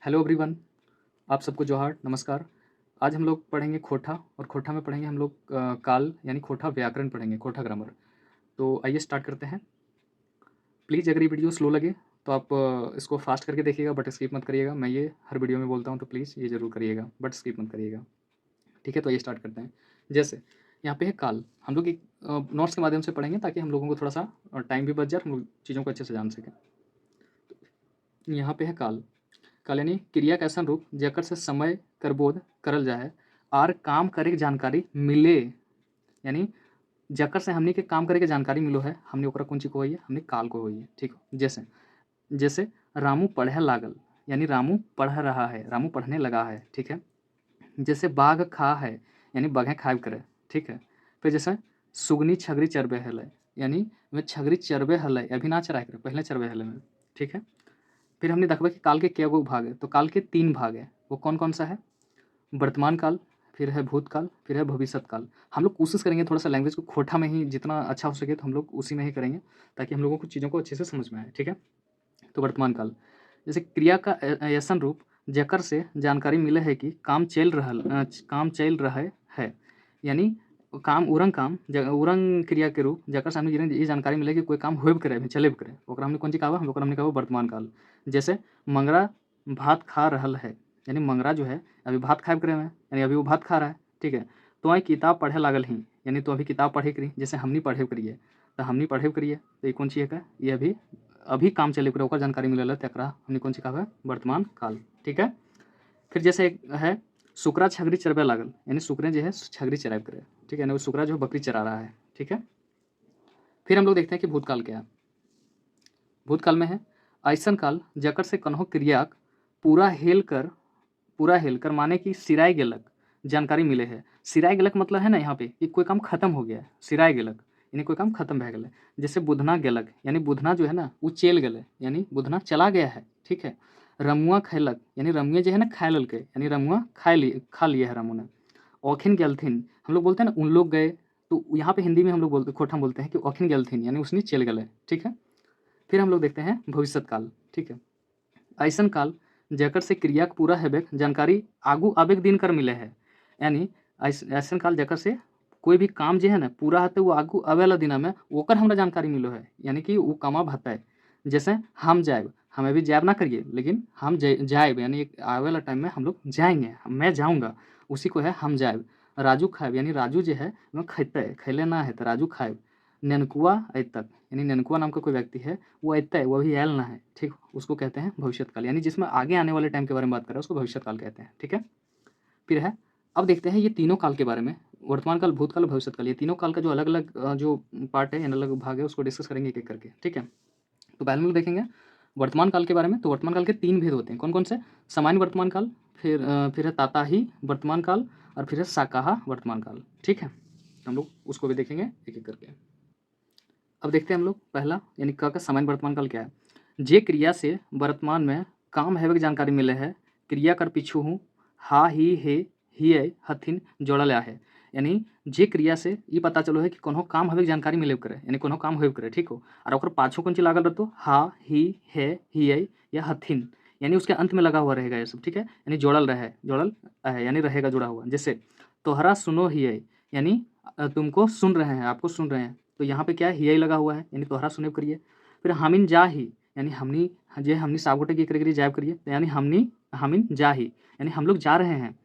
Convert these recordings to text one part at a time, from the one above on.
Hello everyone, आप सबको जोहार, नमस्कार। आज हम लोग पढ़ेंगे खोटा और खोटा में पढ़ेंगे हम लोग काल यानी खोटा व्याकरण पढ़ेंगे, खोटा ग्रामर। तो आइए स्टार्ट करते हैं। प्लीज़ अगर ये वीडियो स्लो लगे तो आप इसको फास्ट करके देखिएगा बट स्किप मत करिएगा। मैं ये हर वीडियो में बोलता हूँ तो प्लीज़ ये ज़रूर करिएगा बट स्किप मत करिएगा। ठीक है, तो आइए स्टार्ट करते हैं। जैसे यहाँ पे है काल, हम लोग एक नोट्स के माध्यम से पढ़ेंगे ताकि हम लोगों को थोड़ा सा टाइम भी बच जाए, हम लोग चीज़ों को अच्छे से जान सकें। यहाँ पे है काल। काल यानी क्रिया का ऐसा रूप जेकर से समय कर बोध करल जाए आर काम करे के जानकारी मिले, यानी जकर से हमनी के काम करे के जानकारी मिलो है, हमने ओकरा कौन चीज को होइए, हमने काल को होइए। ठीक हो, जैसे जैसे रामू पढ़े लागल, यानी रामू पढ़ रहा है, रामू पढ़ने लगा है। ठीक है। जैसे बाघ खा है, यानी बघे खाए करे। ठीक है। फिर जैसे सुगनी छगरी चरबे हले, यानी में छगरी चरबे हले, अभी ना चराए करे, पहले चरबे हले में। ठीक है। फिर हमने देखा कि काल के क्या गो भाग है, तो काल के 3 भाग है। वो कौन कौन सा है? वर्तमान काल, फिर है भूतकाल, फिर है भविष्यत काल। हम लोग कोशिश करेंगे थोड़ा सा लैंग्वेज को खोटा में ही जितना अच्छा हो सके तो हम लोग उसी में ही करेंगे ताकि हम लोगों को चीज़ों को अच्छे से समझ में आए। ठीक है। तो वर्तमान काल जैसे क्रिया का ऐसन रूप जकर से जानकारी मिले है कि काम चल रहा है, यानी काम उरंग काम उरंग क्रिया के रूप जकर से हमने ये जानकारी मिले कि कोई काम होब करे, अभी चलेब करे, ओकरा हमने कौन चीज कहा, ओकरा हमने कहा वर्तमान काल। जैसे मंगरा भात खा रहल है, यानी मंगरा जो है अभी भात खाए करे में, यानी अभी वो भात खा रहा है। ठीक है। तो आई किताब पढ़े लागल ही, यानी तो अभी किताब पढ़े करी, जैसे हमनी पढ़े करिए, तो हमनी पढ़े करिए, तो ये कौन चीज है? ये अभी अभी काम चले ओकर जानकारी मिलल तकरा हमने कौन सी कहा, वर्तमान काल। ठीक है। फिर जैसे एक है सुकरा छगरी चरबे लागल, यानी सुकरे जो है छगरी चराब करे। ठीक है, यानी वो सुकरा जो है बकरी चरा रहा है। ठीक है। फिर हम लोग देखते हैं कि भूतकाल क्या है। भूतकाल में है ऐसन काल जकर से कन्हो क्रियाक पूरा पूरा हेल कर माने कि सिराय गेलक जानकारी मिले है। सिराय गेलक मतलब है ना यहाँ पे कि कोई काम खत्म हो गया है, सिराय गेलक यानी कोई काम खत्म भे गेले। जैसे बुधना गेलक, यानी बुधना जो है ना वो चल गेले, यानी बुधना चला गया है। ठीक है। रमुआ खैलक, यानी रमुए जो है ना खाए ललके, यानी रमुआ खा लिए है रमू ने। औखिन गेलथिन, हम लोग बोलते हैं ना उन लोग गए, तो यहाँ पे हिंदी में हम लोग बोलते खोटा में बोलते हैं कि औखिन गेलथिन, यानी उसने चल गए। ठीक है। फिर हम लोग देखते हैं भविष्यत काल। ठीक है। ऐसन काल जकर से क्रिया के पूरा हेबे जानकारी आगू आबे के दिन कर मिले है, यानी ऐसन काल जकर से कोई भी काम जो है ना पूरा होते वो आगू आवे वाला दिन में ओकर हमरा जानकारी मिलो है, यानी कि वो कमा भते। जैसे हम जाएब, हम अभी जाएब ना करिए लेकिन हम जाएब, यानी एक आवे वाला टाइम में हम लोग जाएंगे, मैं जाऊँगा, उसी को है हम जाएब। राजू खाएब, यानी राजू जो है वो खैते, खैले ना है तो राजू खाएब। नेनकुआ अतक, यानी नेनकुआ नाम का कोई व्यक्ति है, वो अतः है, वो अभी आयल ना है। ठीक, उसको कहते हैं भविष्यत काल, यानी जिसमें आगे आने वाले टाइम के बारे में बात कर रहे हैं उसको भविष्यत काल कहते हैं। ठीक है। फिर है, अब देखते हैं ये तीनों काल के बारे में, वर्तमान काल, भूतकाल और भविष्यत काल, ये तीनों काल का जो अलग अलग जो पार्ट है, अलग अलग भाग है, उसको डिस्कस करेंगे एक एक करके। ठीक है। तो पहले हम लोग देखेंगे वर्तमान काल के बारे में। तो वर्तमान काल के 3 भेद होते हैं, कौन कौन से? सामान्य वर्तमान काल, फिर है ताताही वर्तमान काल, और फिर है साकाहा वर्तमान काल। ठीक है। हम लोग उसको भी देखेंगे एक एक करके। अब देखते हैं हम लोग पहला, यानी क का सामान्य वर्तमान काल क्या है। जे क्रिया से वर्तमान में काम हैवे की जानकारी मिले है, क्रिया कर पीछू हूँ हा ही हे ही हथिन जोड़ल है, यानी जे क्रिया से ये पता चलो है कि कोनो काम हवे के जानकारी मिले करे, यानी कोनो काम होब करे। ठीक हो। और ओकर पाछू कौन चीज लागल रहतो, हा ही हे ही या हथिन, यानी उसके अंत में लगा हुआ रहेगा ये सब। ठीक है। यानी जोड़ल रहे, जोड़ल है यानी रहेगा जुड़ा हुआ। जैसे तोहरा सुनो ही यानी तुमको सुन रहे हैं, आपको सुन रहे हैं, तो यहाँ पे क्या है, हिया लगा हुआ है, यानी तोहरा सुने करिए। फिर हमिन जा ही, यानी हमनी जे हमनी सागोटे की करिए जायब करिए, तो यानी हमनी हमिन जा ही, यानी हम लोग जा रहे हैं।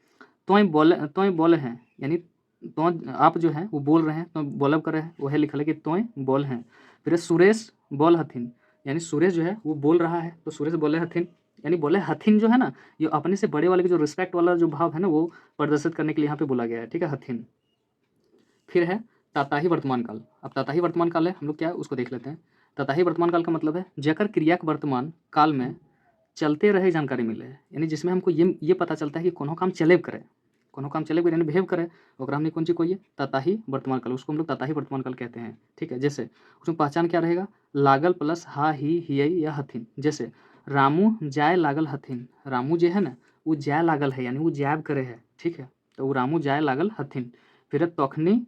तोय बोले हैं, यानी तो आप जो है वो बोल रहे हैं, तो बोलब कर रहे हैं, वह लिखल है कि तोय बोल हैं। फिर सुरेश बोल हथिन, यानी सुरेश जो है वो बोल रहा है, तो सुरेश बोले हथिन, यानी बोले हथिन जो है ना, ये अपने से बड़े वाले के जो रिस्पेक्ट वाला जो भाव है ना वो प्रदर्शित करने के लिए यहाँ पे बोला गया है। ठीक है, हथिन। फिर है ताताही वर्तमान काल। अब ताताही वर्तमान काल है, हम लोग क्या है उसको देख लेते हैं। ताताही वर्तमान काल का मतलब है जकर क्रिया के वर्तमान काल में चलते रहे जानकारी मिले है, यानी जिसमें हमको ये पता चलता है कि कोनो काम चलेब करे, कोनो काम चलेब करे यानी बिहेव करे, ओकरा हमने कौन चीज कोई ताताही वर्तमान काल, उसको हम लोग ताताही वर्तमान काल कहते हैं। ठीक है। जैसे उसमें पहचान क्या रहेगा, लागल प्लस हा ही हिय या हथिन। जैसे रामू जाय लागल हथिन, रामू जो है ना वो जाय लागल है, यानी वो जायब करे है। ठीक है। तो वो रामू जाय लागल हथिन। फिर तखनी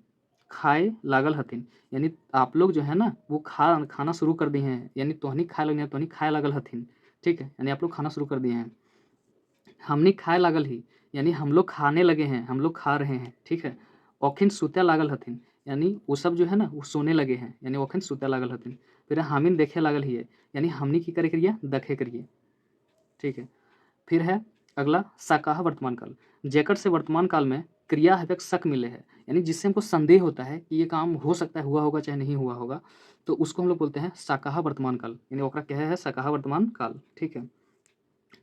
खाए लागल हथिन, यानी आप लोग जो है ना वो खाना शुरू कर दिए हैं, यानी तोहनी खाए लगे, तोहनी खाए लागल हथिन। ठीक है। यानी आप लोग खाना शुरू कर दिए हैं। हमनी खाए लागल ही, यानी हम लोग खाने लगे हैं, हम लोग खा रहे हैं, ठीक है। ओखिन सुते लागल हथिन, यानी वो सब जो है ना वो सोने लगे हैं, यानी ओखिन सुते लागल हथिन। फिर हामिन देखे लागल ही है, यानी हमनी की करे करिए दखे करिए, ठीक है। फिर है अगला साकाहा वर्तमान काल, जेकर से वर्तमान काल में क्रिया हवेक शक मिले है, यानी जिससे हमको संदेह होता है कि ये काम हो सकता है हुआ होगा चाहे नहीं हुआ होगा, तो उसको हम लोग बोलते हैं साकाहा वर्तमान काल, यानी ओकरा क्या है साकाहा वर्तमान काल, ठीक है।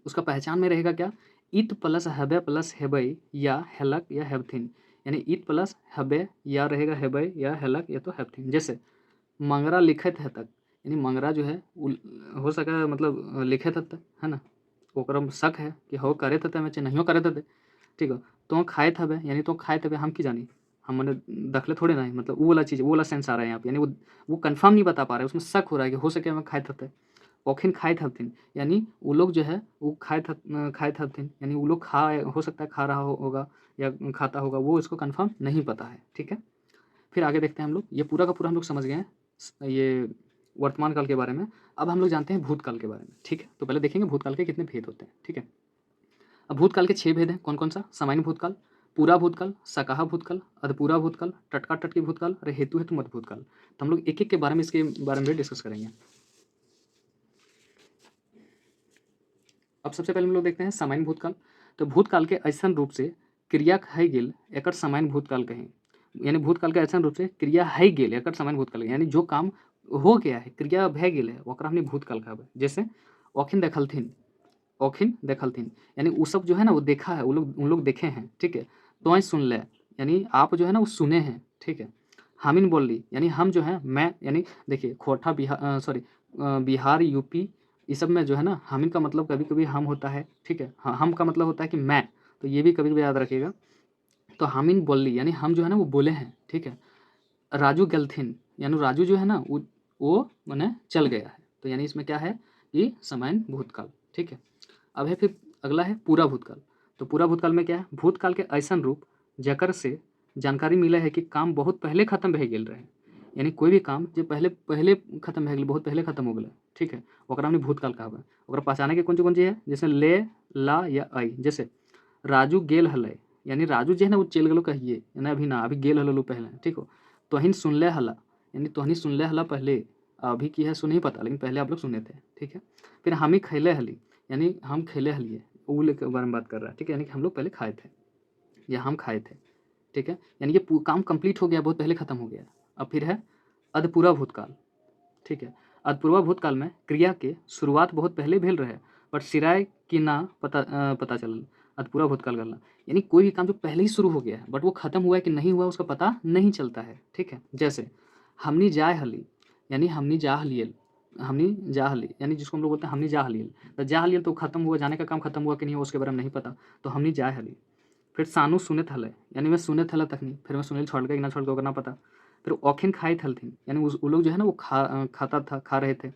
उसका पहचान में रहेगा क्या, इत प्लस हबे प्लस हेबई या हेलक या हेबथिन, यानी इत प्लस हबे या रहेगा हेबई या हेलक या तो हेबथिन। जैसे मंगरा लिखत है तक, यानी मंगरा जो है हो सका मतलब लिखत हत है ना, ओकरा में शक है कि हो करे थे में चाहे नहीं करे थे, ठीक है। तो खाए हबे, यानी तो खाए हबे हम की जानी, हम मैंने दखले थोड़े ना है, मतलब वो वाला चीज़ वो वाला सेंस आ रहा है यहाँ पे, यानी वो कंफर्म नहीं बता पा रहे, उसमें शक हो रहा है कि हो सके हमें खाए थे। ओखिन खाए हथिन, यानी वो लोग जो है वो खाए हथिन, यानी वो लोग खा हो सकता है खा रहा होगा या खाता होगा, वो इसको कंफर्म नहीं पता है, ठीक है। फिर आगे देखते हैं हम लोग, ये पूरा का पूरा हम लोग समझ गए हैं ये वर्तमान काल के बारे में। अब हम लोग जानते हैं भूतकाल के बारे में, ठीक है। तो पहले देखेंगे भूतकाल के कितने भेद होते हैं, ठीक है। अब भूतकाल के 6 भेद हैं, कौन कौन सा, सामान्य भूतकाल, पूरा भूतकाल, सकाहा भूतकाल, अधपूरा भूतकाल, टटका टटकी भूतकाल और हेतु हेतु मत भूतकाल। तो हम लोग एक एक के बारे में इसके बारे में डिस्कस करेंगे। अब सबसे पहले हम लोग देखते हैं सामान्य भूतकाल। तो भूतकाल के ऐसा रूप से क्रिया है गेल एक सामान्य भूतकाल कहें, यानी भूतकाल के ऐसा रूप से क्रिया है गेल एक सामान्य भूतकाल, यानी जो काम हो गया है क्रिया भे गेल है ओकरा हमने भूतकाल कहबै। जैसे ओखिन देखलथिन, ओखिन देखलथिन, यानी वो सब जो है ना वो देखा है, वो लोग उन लोग देखे हैं, ठीक है। तो सुन ले, यानी आप जो है ना वो सुने हैं, ठीक है। हामिन बोल ली, यानी हम जो है मैं, यानी देखिए खोटा बिहार सॉरी बिहार यूपी ये सब में जो है ना हामिन का मतलब कभी कभी हम होता है, ठीक है। हाँ, हम का मतलब होता है कि मैं, तो ये भी कभी कभी याद रखिएगा। तो हामिन बोल ली, यानी हम जो है ना वो बोले हैं, ठीक है। राजू गलथिन, यानी राजू जो है ना वो मैंने चल गया है, तो यानी इसमें क्या है ये सामान्य भूतकाल, ठीक है। अब है फिर अगला है पूरा भूतकाल। तो पूरा भूतकाल में क्या है, भूतकाल के ऐसा रूप जकर से जानकारी मिला है कि काम बहुत पहले खत्म भे गेल रहे, यानी कोई भी काम जो पहले पहले खत्म भे गेल, बहुत पहले खत्म हो गए, ठीक है, ओकरा हमने भूतकाल कहबै। ओकरा पहचाने के कौन चीज है, जैसे ले, ला या आई। जैसे राजू गेल हलै, यानी राजू जो है ना वो चल गलो कहिए, यानी अभी ना अभी गेल हलो पहले, ठीक हो। तोहिन सुनले हला, यानी तोहनी सुनले हला पहले, अभी की है सो नहीं पता, लेकिन पहले आप लोग सुने थे, ठीक है। फिर हामी खैले हली, यानी हम खेले हलिए, उल के बारे में बात कर रहा है, ठीक है, यानी कि हम लोग पहले खाए थे या हम खाए थे, ठीक है। यानी ये काम कंप्लीट हो गया, बहुत पहले खत्म हो गया। अब फिर है अधपूरा भूतकाल, ठीक है। अधपूर्वा भूतकाल में क्रिया के शुरुआत बहुत पहले भेल रहे, पर सिराय की ना पता चलल, अधपूरा भूतकाल करना, यानी कोई भी काम जो पहले ही शुरू हो गया है बट वो खत्म हुआ है कि नहीं हुआ उसका पता नहीं चलता है, ठीक है। जैसे हमनी जाए हली, यानी हमनी जा हलियल, हमनी जा हली, यानी जिसको हम लोग बोलते हैं हमनी जा हलियल। तो जा हलियल तो खत्म हुआ, जाने का काम खत्म हुआ कि नहीं हुआ उसके बारे में नहीं पता, तो हमनी जाए हली। फिर सानू सुने हले, यानी मैं सुने हला तखनी, फिर मैं सुने छोड़ के ना छोड़ के ओकर ना पता। फिर ओखिन खाए हलथिन, यानी वो लोग जो है ना वो खा रहे थे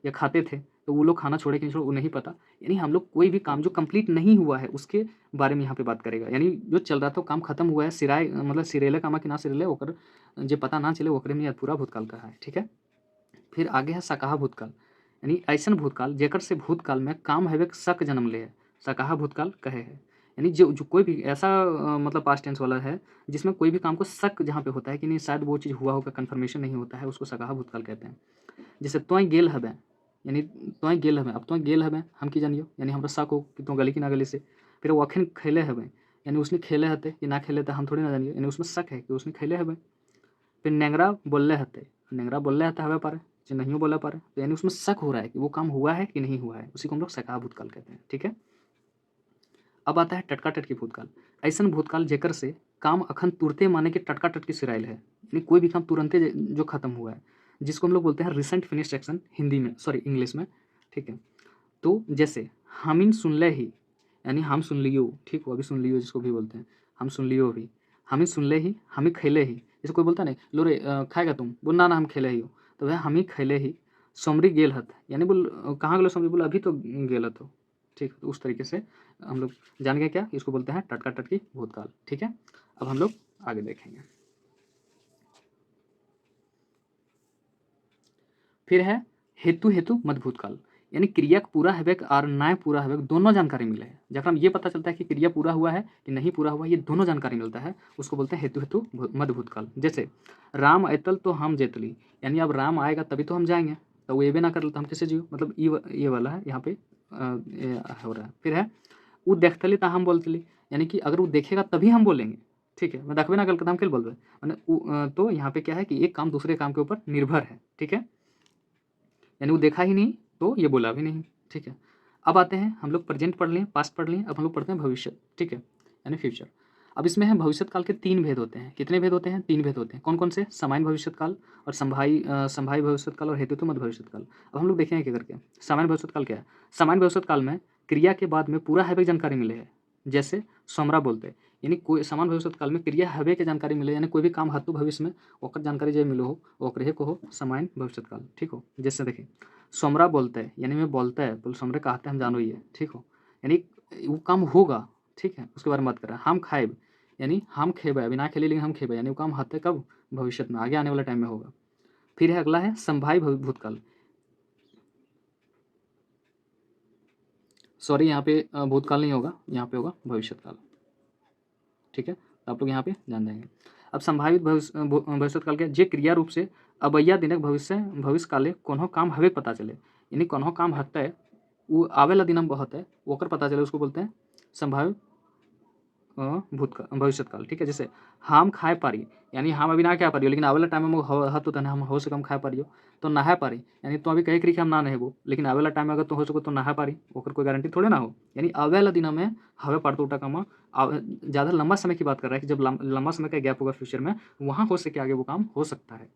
या खाते थे, तो वो लोग खाना छोड़े कि नहीं छोड़े वो नहीं पता। यानी हम लोग कोई भी काम जो कंप्लीट नहीं हुआ है उसके बारे में यहाँ पे बात करेगा, यानी जो चल रहा था वो काम खत्म हुआ है, सिराय मतलब सिरेले कामा कि ना सिरेले ओकर जे पता ना चले ओकरे में पूरा भूतकाल का है, ठीक है। फिर आगे है सकाहा भूतकाल, यानी ऐसन भूतकाल जेकर से भूतकाल में काम हवे शक जन्म ले है, सकाहा भूतकाल कहे है। यानी जो कोई भी ऐसा मतलब पास्ट टेंस वाला है जिसमें कोई भी काम को शक जहाँ पे होता है कि नहीं शायद वो चीज़ हुआ होगा, कन्फर्मेशन नहीं होता है, उसको सकाहा भूतकाल कहते हैं। जैसे तोय गेल हबे, यानी तोय गेल हबे, अब तोय गेल हबे हम की जानियो, यानी हमरा शक हो कि तो गली कि ना गली से। फिर वो अखन खेले हबे, यानी उसने खेले हते कि ना खेले तो हम थोड़ी ना जानिए, यानी उसमें शक है कि उसने खेले हबे। फिर नेंगरा बोलले हते, नेंगरा बोलले हते हवे पारे जो नहीं बोला पारे, तो यानी उसमें शक हो रहा है कि वो काम हुआ है कि नहीं हुआ है, उसी को हम लोग सकाहा भूतकाल कहते हैं, ठीक है। अब आता है टटका टटकी भूतकाल, ऐसा भूतकाल जेकर से काम अखन तुरते माने कि टटका टटकी सिराइल है, यानी कोई भी काम तुरंते जो खत्म हुआ है, जिसको हम लोग बोलते हैं रिसेंट फिनिश्ड एक्शन हिंदी में सॉरी इंग्लिश में, ठीक है। तो जैसे हमिन सुन ले ही, यानी हम सुन लियो, ठीक हो, अभी सुन लियो जिसको भी बोलते हैं, हम सुन लियो अभी, हमें सुन ले ही, हमें खेले ही। जैसे कोई बोलता नहीं लो रे खाएगा तुम, बोल ना ना हम खेले ही हो, तो वह हम ही खेले ही। सोमरी गेल हत, यानी बोल कहाँ गेलो सोमरी, बोल अभी तो गेल हत हो, ठीक। तो उस तरीके से हम लोग जान गए क्या, इसको बोलते हैं टटका टटकी भूतकाल, ठीक है। अब हम लोग आगे देखेंगे। फिर है हेतु हेतु मत भूतकाल, यानी क्रिया पूरा हेबेक और नए पूरा हेबेक दोनों जानकारी मिले है। जब हम ये पता चलता है कि क्रिया पूरा हुआ है कि नहीं पूरा हुआ है, ये दोनों जानकारी मिलता है, उसको बोलते हैं हेतु हेतु मध्य भूतकाल। जैसे राम अयतल तो हम जेतली, यानी अब राम आएगा तभी तो हम जाएंगे, तो वो ये भी ना कर तो हम कैसे जियो, मतलब ये वाला है यहाँ पे ये हो रहा है। फिर है वो देखतली तो हम बोलतली, यानी कि अगर वो देखेगा तभी हम बोलेंगे, ठीक है। मैं देखबे ना कल तो हम क्या बोल रहे मैंने तो यहाँ पे क्या है कि एक काम दूसरे काम के ऊपर निर्भर है, ठीक है। यानी वो देखा ही नहीं तो ये बोला भी नहीं, ठीक है। अब आते हैं, हम लोग प्रेजेंट पढ़ लिए, पास्ट पढ़ लिए, अब हम लोग पढ़ते हैं भविष्य, ठीक है, यानी फ्यूचर। अब इसमें है भविष्य काल के 3 भेद होते हैं। कितने भेद होते हैं? 3 भेद होते हैं। कौन कौन से? सामान्य भविष्य काल और संभाव्य भविष्य काल और हेतुत्व मध्य भविष्य काल। अब हम लोग देखेंगे क्या करके। सामान्य भविष्य काल क्या है? सामान्य भविष्य काल में क्रिया के बाद में पूरा हैवे जानकारी मिले है, जैसे सोमरा बोलते हैं, यानी कोई सामान्य भविष्य काल में क्रिया हैवे के जानकारी मिले, यानी कोई भी काम हतु भविष्य में ओकर जानकारी जो मिलो हो ओकरे को हो सामान्य भविष्य काल, ठीक हो। जैसे देखिए सोमरा बोलते हैं, यानी मैं बोलता है बोल सोमरे कहते हैं हम जानो ये, ठीक हो, यानी वो काम होगा, ठीक है, उसके बारे में बात कर रहा है। हम खाएब, यानी हम खेबे, अभी ना खेले लेकिन हम खेबे, यानी वो काम हते कब? भविष्य में, आगे आने वाले टाइम में होगा। फिर है अगला है संभाव्य भूतकाल, सॉरी यहाँ पे भूतकाल नहीं होगा, यहाँ पे होगा भविष्य काल, ठीक है। तो आप लोग यहाँ पे जान जाएंगे। अब संभावित भविष्य काल के जे क्रिया रूप से अबैया दिनक भविष्य काले कोनो काम हवे पता चले, यानी कोनो काम हतै वो आवेला दिन में होता है ओकर पता चले, उसको बोलते हैं संभाव्य भूतकाल भविष्य काल, ठीक है। जैसे हम खाए पारी, यानी हम अभी ना खा पारियो लेकिन आवेला टाइम में हत होता है हम हो सके हम खाए पारियो, तो नहा पारी, यानी तो अभी कहे करी कि हम ना नहेबो लेकिन आवेला टाइम में अगर तो हो सको तो नहा पारी, ओकर कोई गारंटी थोड़े ना हो। यानी आवेला दिन में हवे पारतो उटा काम ज़्यादा लंबा समय की बात कर रहा है कि जब लंबा समय का गैप होगा फ्यूचर में, वहाँ हो सके आगे वो काम हो सकता है।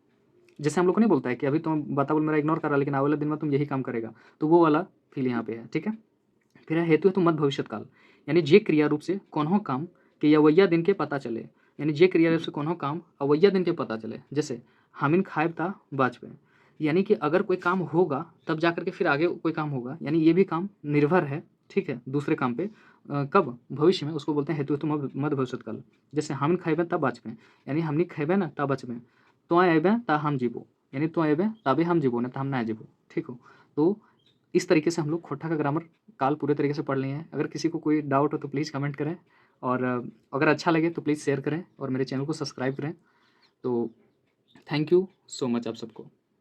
जैसे हम लोग को नहीं बोलता है कि अभी तुम बता बोल मेरा इग्नोर कर रहा है लेकिन आगे वाले दिन में तुम यही काम करेगा, तो वो वाला फील यहाँ पे है, ठीक है। फिर है हेतु हेतु मध्य भविष्य काल, यानी जे क्रिया रूप से कोनो काम के अवैया दिन के पता चले, यानी जे क्रिया रूप से कोनो काम अवैया दिन के पता चले। जैसे हामिन खाएब ता बाजपे, यानी कि अगर कोई काम होगा तब जा करके फिर आगे कोई काम होगा, यानी ये भी काम निर्भर है, ठीक है, दूसरे काम पे कब? भविष्य में, उसको बोलते हैं हेतु हेतु मध्य भविष्य काल। जैसे हामिन खाएबे तब बाजपे, यानी हमनी खेबे ना तब बचबे, तो अबे ता हम जीबो, यानी तो अबे तबे हम जीबो ना तो हम ना जीबो, ठीक हो। तो इस तरीके से हम लोग खोटा का ग्रामर काल पूरे तरीके से पढ़ लिए हैं। अगर किसी को कोई डाउट हो तो प्लीज़ कमेंट करें, और अगर अच्छा लगे तो प्लीज़ शेयर करें और मेरे चैनल को सब्सक्राइब करें। तो थैंक यू सो मच आप सबको।